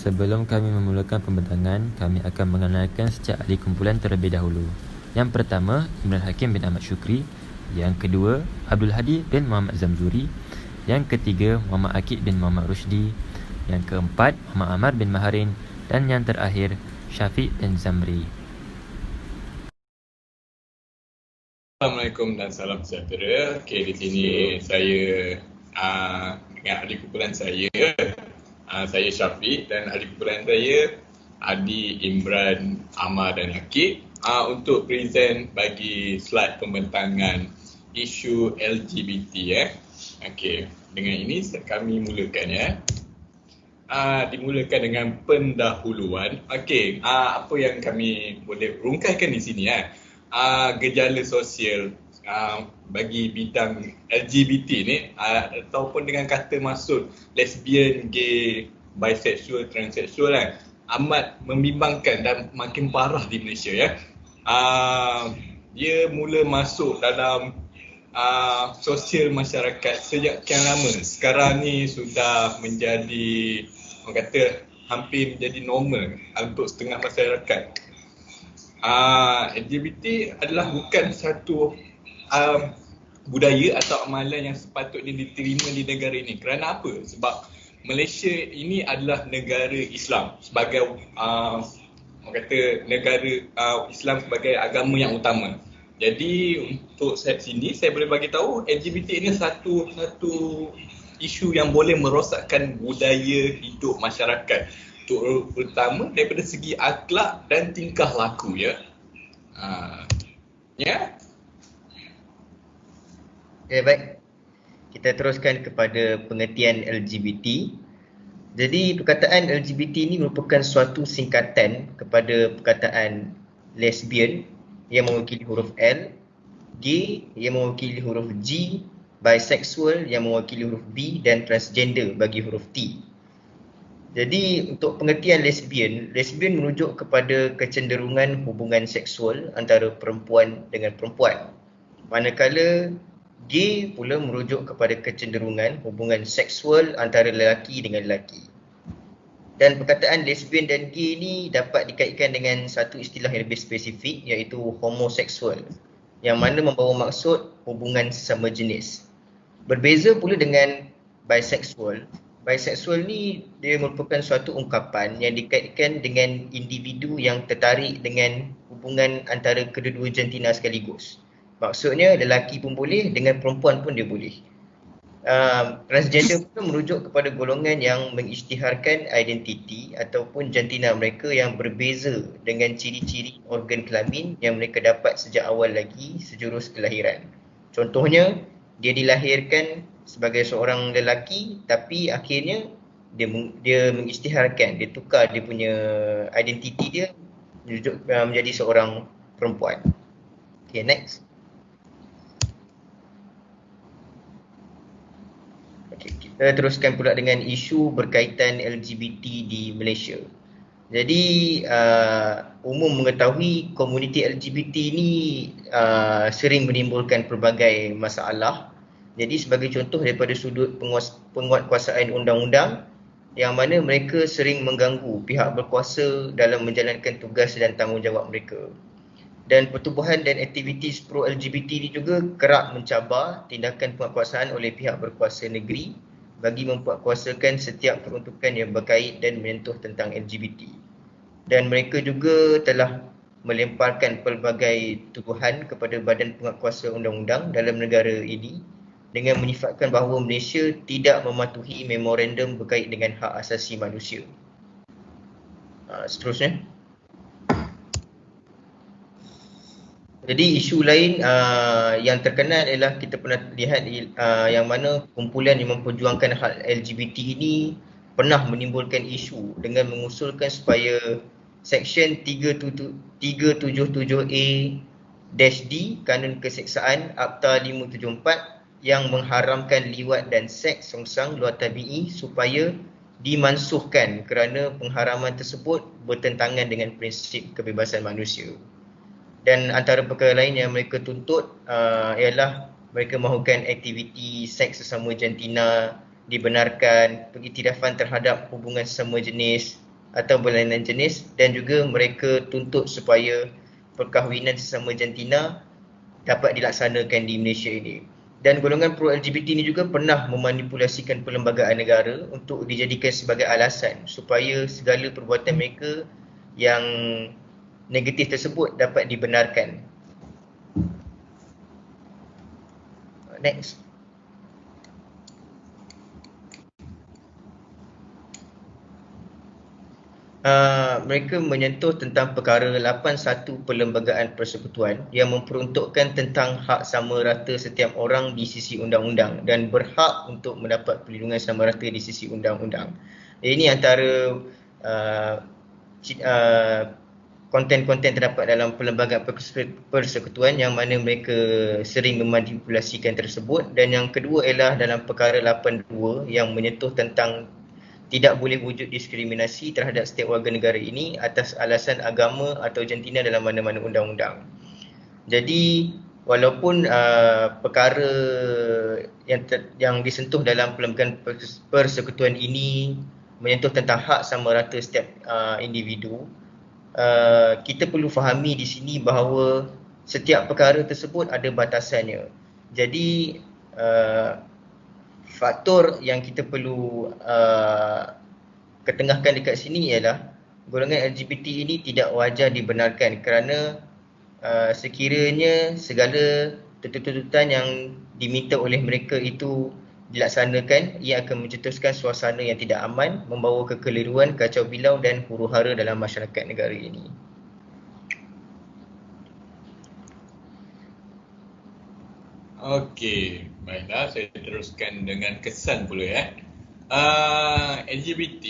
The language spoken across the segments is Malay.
Sebelum kami memulakan pembentangan, kami akan mengenalkan setiap ahli kumpulan terlebih dahulu. Yang pertama, Imran Hakim bin Ahmad Syukri. Yang kedua, Abdul Hadi bin Muhammad Zamzuri. Yang ketiga, Muhammad Akid bin Muhammad Rushdi. Yang keempat, Muhammad Amar bin Maharin. Dan yang terakhir, Syafiq bin Zamri. Assalamualaikum dan salam sejahtera. Di sini saya dengan ahli kumpulan saya, saya Syafiq, dan ahli kumpulan saya Adi, Imran, Amar dan Akid untuk present bagi slide pembentangan isu LGBT. Dengan ini kami mulakan dimulakan dengan pendahuluan. Apa yang kami boleh rungkaikan di sini gejala sosial bagi bidang LGBT ni ataupun dengan kata maksud lesbian, gay, bisexual, transseksual amat membimbangkan dan makin parah di Malaysia dia mula masuk dalam sosial masyarakat sejak sekian lama. Sekarang ni sudah menjadi, orang kata, hampir menjadi normal untuk setengah masyarakat. LGBT adalah bukan satu budaya atau amalan yang sepatutnya diterima di negara ini. Kerana apa? Sebab Malaysia ini adalah negara Islam sebagai orang kata negara Islam sebagai agama yang utama. Jadi untuk sini saya boleh bagi tahu LGBT ini satu isu yang boleh merosakkan budaya hidup masyarakat, terutama daripada segi akhlak dan tingkah laku Baik. Kita teruskan kepada pengertian LGBT. Jadi perkataan LGBT ini merupakan suatu singkatan kepada perkataan lesbian yang mewakili huruf L, gay yang mewakili huruf G, bisexual yang mewakili huruf B, dan transgender bagi huruf T. Jadi untuk pengertian lesbian merujuk kepada kecenderungan hubungan seksual antara perempuan dengan perempuan. Manakala gay pula merujuk kepada kecenderungan hubungan seksual antara lelaki dengan lelaki. Dan perkataan lesbian dan gay ni dapat dikaitkan dengan satu istilah yang lebih spesifik, iaitu homoseksual, yang mana membawa maksud hubungan sesama jenis. Berbeza pula dengan bisexual. Bisexual ni dia merupakan suatu ungkapan yang dikaitkan dengan individu yang tertarik dengan hubungan antara kedua-dua jantina sekaligus. Maksudnya lelaki pun boleh, dengan perempuan pun dia boleh. Transgender pun merujuk kepada golongan yang mengisytiharkan identiti ataupun jantina mereka yang berbeza dengan ciri-ciri organ kelamin yang mereka dapat sejak awal lagi sejurus kelahiran. Contohnya, dia dilahirkan sebagai seorang lelaki tapi akhirnya dia mengisytiharkan, dia tukar dia punya identiti dia menjadi seorang perempuan. Next. Kita teruskan pula dengan isu berkaitan LGBT di Malaysia. Jadi umum mengetahui komuniti LGBT ni sering menimbulkan pelbagai masalah. Jadi sebagai contoh daripada sudut penguatkuasaan undang-undang, yang mana mereka sering mengganggu pihak berkuasa dalam menjalankan tugas dan tanggungjawab mereka. Dan pertubuhan dan aktiviti pro-LGBT ini juga kerap mencabar tindakan penguatkuasaan oleh pihak berkuasa negeri bagi memperkuasakan setiap peruntukan yang berkait dan menyentuh tentang LGBT. Dan mereka juga telah melemparkan pelbagai tuduhan kepada badan penguatkuasa undang-undang dalam negara ini dengan menyifatkan bahawa Malaysia tidak mematuhi memorandum berkait dengan hak asasi manusia. Seterusnya. Jadi isu lain yang terkenal adalah kita pernah lihat yang mana kumpulan yang memperjuangkan hak LGBT ini pernah menimbulkan isu dengan mengusulkan supaya Seksyen 377A-D Kanun Keseksaan Akta 574 yang mengharamkan liwat dan seks songsang luar tabi'i supaya dimansuhkan kerana pengharaman tersebut bertentangan dengan prinsip kebebasan manusia. Dan antara perkara lain yang mereka tuntut ialah mereka mahukan aktiviti seks sesama jantina dibenarkan, pengiktirafan terhadap hubungan sesama jenis, atau berlainan jenis, dan juga mereka tuntut supaya perkahwinan sesama jantina dapat dilaksanakan di Malaysia ini. Dan golongan pro-LGBT ini juga pernah memanipulasikan perlembagaan negara untuk dijadikan sebagai alasan supaya segala perbuatan mereka yang negatif tersebut dapat dibenarkan. Next. Mereka menyentuh tentang perkara 81 Perlembagaan Persekutuan yang memperuntukkan tentang hak sama rata setiap orang di sisi undang-undang dan berhak untuk mendapat perlindungan sama rata di sisi undang-undang. Ini antara konten-konten terdapat dalam Perlembagaan Persekutuan yang mana mereka sering memanipulasikan tersebut. Dan yang kedua ialah dalam perkara 82 yang menyentuh tentang tidak boleh wujud diskriminasi terhadap setiap warga negara ini atas alasan agama atau jantina dalam mana-mana undang-undang. Jadi walaupun perkara yang disentuh dalam Perlembagaan Persekutuan ini menyentuh tentang hak sama rata setiap individu, kita perlu fahami di sini bahawa setiap perkara tersebut ada batasannya. Jadi faktor yang kita perlu ketengahkan dekat sini ialah golongan LGBT ini tidak wajar dibenarkan kerana sekiranya segala tuntutan yang diminta oleh mereka itu dilaksanakan, ia akan mencetuskan suasana yang tidak aman, membawa kekeliruan, kacau bilau dan huru-hara dalam masyarakat negara ini. Okey, baiklah, saya teruskan dengan kesan pula LGBT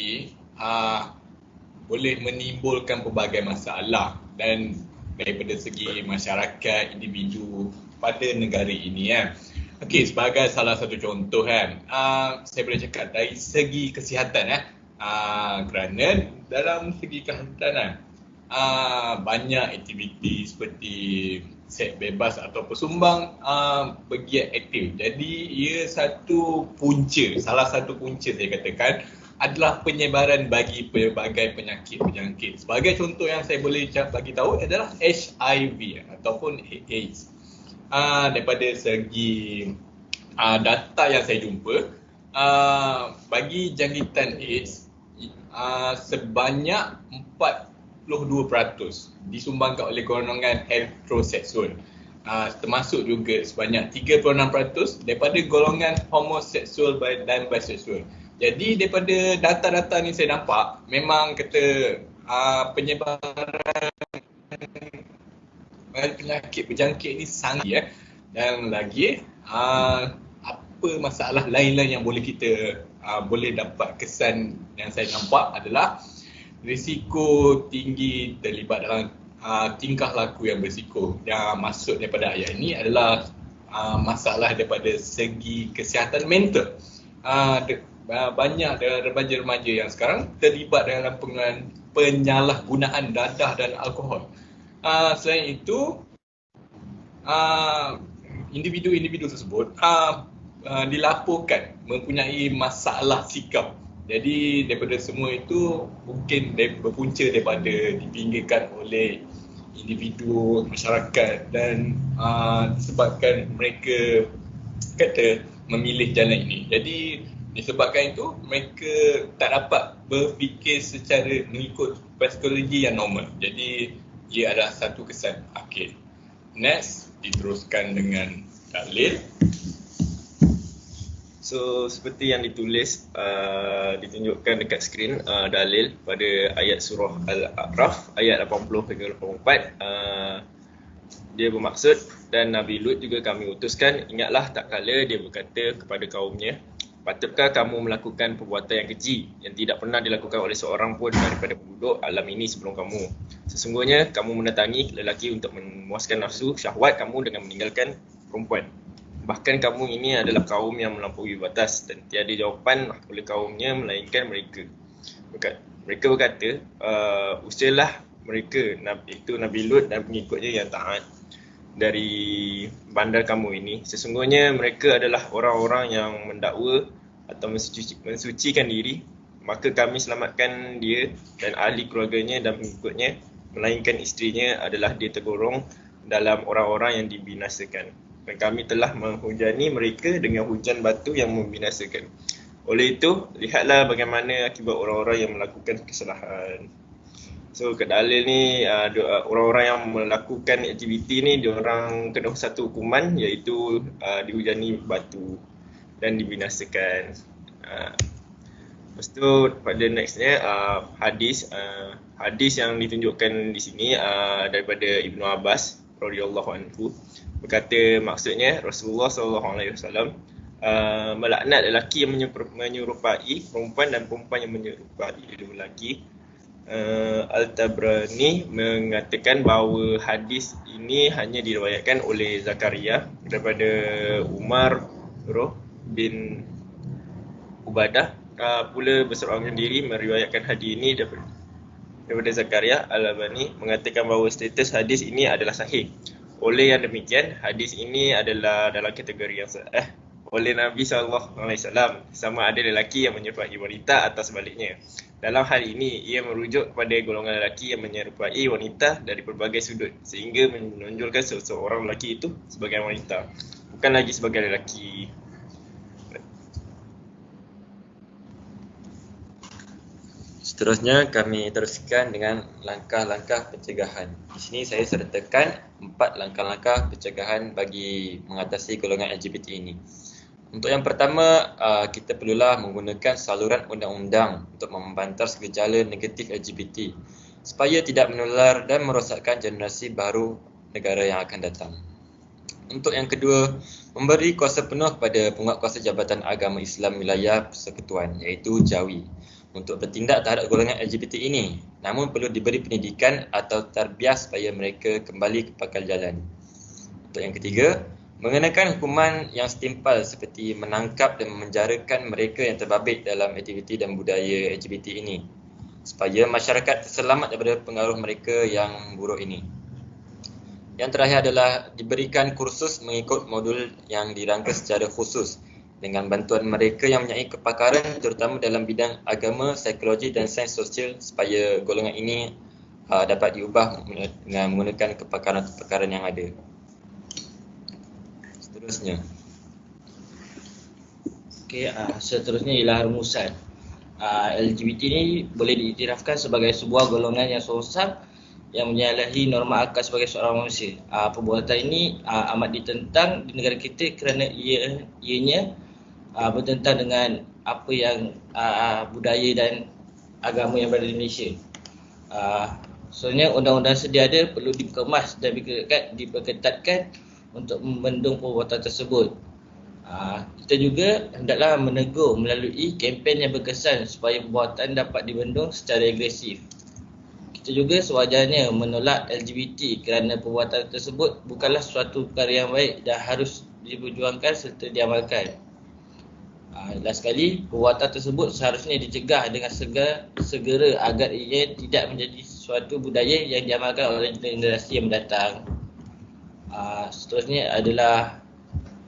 boleh menimbulkan pelbagai masalah dan daripada segi masyarakat, individu pada negara ini Okey, sebagai salah satu contoh saya boleh cakap dari segi kesihatan kerana dalam segi kesihatan banyak aktiviti seperti seks bebas atau persumbang bergiat aktif. Jadi ia salah satu punca saya katakan adalah penyebaran bagi pelbagai penyakit. Sebagai contoh yang saya boleh bagi tahu adalah HIV ataupun AIDS. Daripada segi data yang saya jumpa, bagi jangkitan AIDS sebanyak 42% disumbangkan oleh golongan heteroseksual, termasuk juga sebanyak 36% daripada golongan homoseksual dan biseksual. Jadi daripada data-data ni saya nampak memang kata penyebaran penyakit berjangkit ni sangat dan lagi apa masalah lain-lain yang boleh kita boleh dapat kesan yang saya nampak adalah risiko tinggi terlibat dalam tingkah laku yang berisiko. Yang maksud daripada ayat ini adalah masalah daripada segi kesihatan mental. Banyak remaja-remaja yang sekarang terlibat dalam penyalahgunaan dadah dan alkohol. Selain itu, individu-individu tersebut dilaporkan mempunyai masalah sikap. Jadi daripada semua itu mungkin berpunca daripada dipinggirkan oleh individu, masyarakat dan disebabkan mereka kata memilih jalan ini. Jadi disebabkan itu mereka tak dapat berfikir secara mengikut psikologi yang normal. Jadi ia adalah satu kesan. Okey. Next, diteruskan dengan dalil. So seperti yang ditulis ditunjukkan dekat skrin dalil pada ayat surah Al-A'raf ayat 80 hingga 84. Dia bermaksud, dan Nabi Lut juga kami utuskan, ingatlah tak kala dia berkata kepada kaumnya, patutkah kamu melakukan perbuatan yang keji yang tidak pernah dilakukan oleh seorang pun daripada penduduk alam ini sebelum kamu. Sesungguhnya kamu mendatangi lelaki untuk memuaskan nafsu syahwat kamu dengan meninggalkan perempuan. Bahkan kamu ini adalah kaum yang melampaui batas dan tiada jawapan oleh kaumnya melainkan mereka. Mereka berkata, usirlah mereka, itu Nabi Lut dan pengikutnya yang taat dari bandar kamu ini. Sesungguhnya mereka adalah orang-orang yang mendakwa atau mensucikan diri maka kami selamatkan dia dan ahli keluarganya dan pengikutnya, melainkan isterinya adalah dia tergolong dalam orang-orang yang dibinasakan. Dan kami telah menghujani mereka dengan hujan batu yang membinasakan. Oleh itu, lihatlah bagaimana akibat orang-orang yang melakukan kesalahan. So, ke dalil ni, orang-orang yang melakukan aktiviti ni, diorang kena satu hukuman, iaitu dihujani batu dan dibinasakan. Lepas tu pada nextnya hadis yang ditunjukkan di sini daripada Ibnu Abbas radhiyallahu anhu, berkata maksudnya Rasulullah SAW melaknat lelaki yang menyerupai perempuan dan perempuan yang menyerupai lelaki. Al-Tabrani mengatakan bahawa hadis ini hanya diriwayatkan oleh Zakaria daripada Umar bin Ubadah. Pula berseorangan diri meriwayatkan hadis ini daripada Zakaria. Al-Albani mengatakan bahawa status hadis ini adalah sahih. Oleh yang demikian, hadis ini adalah dalam kategori yang sahih oleh Nabi SAW, sama ada lelaki yang menyerupai wanita atau sebaliknya. Dalam hal ini, ia merujuk kepada golongan lelaki yang menyerupai wanita dari berbagai sudut, sehingga menonjolkan seseorang lelaki itu sebagai wanita, bukan lagi sebagai lelaki. Seterusnya kami teruskan dengan langkah-langkah pencegahan. Di sini saya sertakan 4 langkah-langkah pencegahan bagi mengatasi golongan LGBT ini. Untuk yang pertama, kita perlulah menggunakan saluran undang-undang untuk membantah gejala negatif LGBT supaya tidak menular dan merosakkan generasi baru negara yang akan datang. Untuk yang kedua, memberi kuasa penuh kepada penguatkuasa Jabatan Agama Islam Wilayah Persekutuan, iaitu JAWI, untuk bertindak terhadap golongan LGBT ini. Namun perlu diberi pendidikan atau tarbiyah supaya mereka kembali ke pangkal jalan. Untuk yang ketiga, mengenakan hukuman yang setimpal seperti menangkap dan memenjarakan mereka yang terbabit dalam aktiviti dan budaya LGBT ini, supaya masyarakat selamat daripada pengaruh mereka yang buruk ini. Yang terakhir adalah diberikan kursus mengikut modul yang dirangka secara khusus dengan bantuan mereka yang mempunyai kepakaran terutama dalam bidang agama, psikologi dan sains sosial supaya golongan ini dapat diubah dengan menggunakan kepakaran-kepakaran yang ada. Seterusnya. Seterusnya ialah rumusan. LGBT ni boleh diiktirafkan sebagai sebuah golongan yang seorang yang menyalahi norma akal sebagai seorang manusia. Perbuatan ini amat ditentang di negara kita kerana ianya bertentang dengan apa yang budaya dan agama yang berada di Malaysia. Sebenarnya undang-undang sedia ada perlu dikemas dan diperketatkan untuk membendung perbuatan tersebut. Kita juga hendaklah menegur melalui kempen yang berkesan supaya perbuatan dapat dibendung secara agresif. Kita juga sewajarnya menolak LGBT kerana perbuatan tersebut bukanlah suatu perkara yang baik dan harus diperjuangkan serta diamalkan. Last sekali, perbuatan tersebut seharusnya dicegah dengan segera agar ia tidak menjadi suatu budaya yang diamalkan oleh generasi yang mendatang. Seterusnya adalah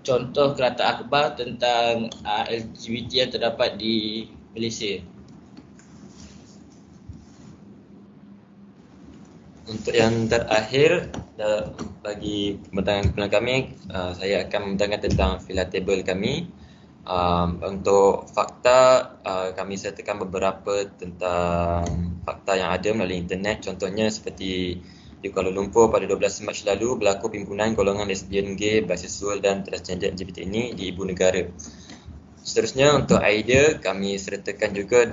contoh kerata akhbar tentang LGBT yang terdapat di Malaysia. Untuk yang terakhir bagi pembentangan kami, saya akan membentangkan tentang filatable kami. Untuk fakta, kami sertakan beberapa tentang fakta yang ada melalui internet. Contohnya seperti di Kuala Lumpur pada 12 Mac lalu berlaku pimpinan golongan lesbian, gay, bisexual dan transgender LGBT ini di ibu negara. Seterusnya untuk idea, kami sertakan juga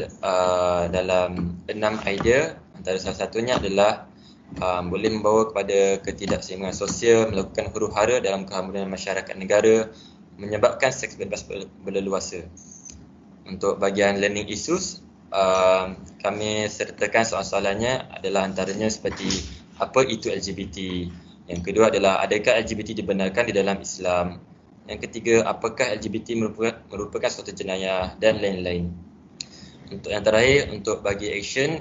dalam 6 idea. Antara salah satunya adalah boleh membawa kepada ketidakseimbangan sosial, melakukan huru-hara dalam keharmonian masyarakat negara, menyebabkan seks bebas berleluasa. Untuk bahagian learning issues, kami sertakan soalan-soalannya adalah antaranya seperti apa itu LGBT. Yang kedua adalah adakah LGBT dibenarkan di dalam Islam. Yang ketiga, apakah LGBT merupakan suatu jenayah dan lain-lain. Untuk yang terakhir, untuk bagi action,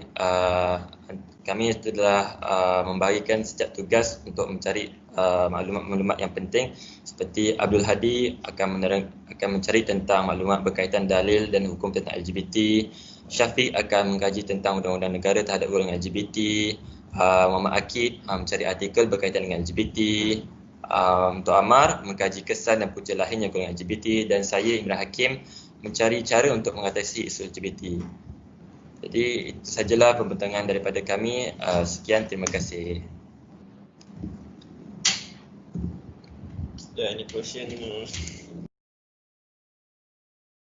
kami telah membagikan setiap tugas untuk mencari maklumat-maklumat yang penting seperti Abdul Hadi akan mencari tentang maklumat berkaitan dalil dan hukum tentang LGBT. Syafiq akan mengkaji tentang undang-undang negara terhadap golongan LGBT. Muhammad Akid mencari artikel berkaitan dengan LGBT. Untuk Amar mengkaji kesan dan punca lahirnya golongan LGBT, dan saya Imran Hakim mencari cara untuk mengatasi isu LGBT. Jadi itu sajalah pembentangan daripada kami. Sekian, terima kasih. Any question?